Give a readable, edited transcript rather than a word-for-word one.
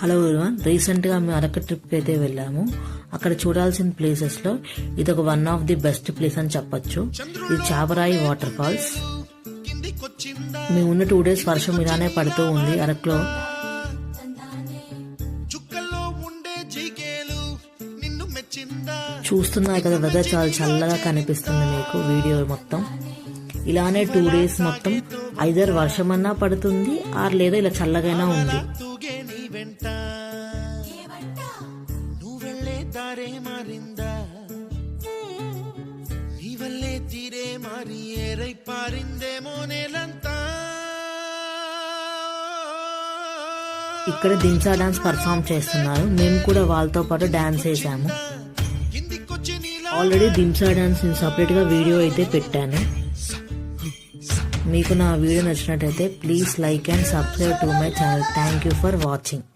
Hello everyone, రీసెంట్గా మేము అరకు ట్రిప్కి అయితే వెళ్ళాము. అక్కడ చూడాల్సిన ప్లేసెస్లో ఇది ఒక one of the best place అని చెప్పొచ్చు. ఇది చాపరాయి వాటర్ ఫాల్స్. మేము ఉన్న 2 days వర్షం ఇలానే పడుతూ ఉంది అరకులో. చూస్తున్నారు కదా, వెదర్ చాలా చల్లగా కనిపిస్తుంది మీకు వీడియో మొత్తం. ఇలానే 2 days మొత్తం ఐదర్ వర్షం అన్నా పడుతుంది ఆర్ లేదా ఇలా చల్లగైనా ఉంది. ఇక్కడ దింసా డాన్స్ పర్ఫామ్ చేస్తున్నారు. మేము కూడా వాళ్ళతో పాటు డాన్స్ వేసాము. ఆల్రెడీ దింసా డాన్స్ నేను సపరేట్ గా వీడియో అయితే పెట్టాను. మీకు నా వీడియో నచ్చినట్టయితే please like and subscribe to my channel. Thank you for watching.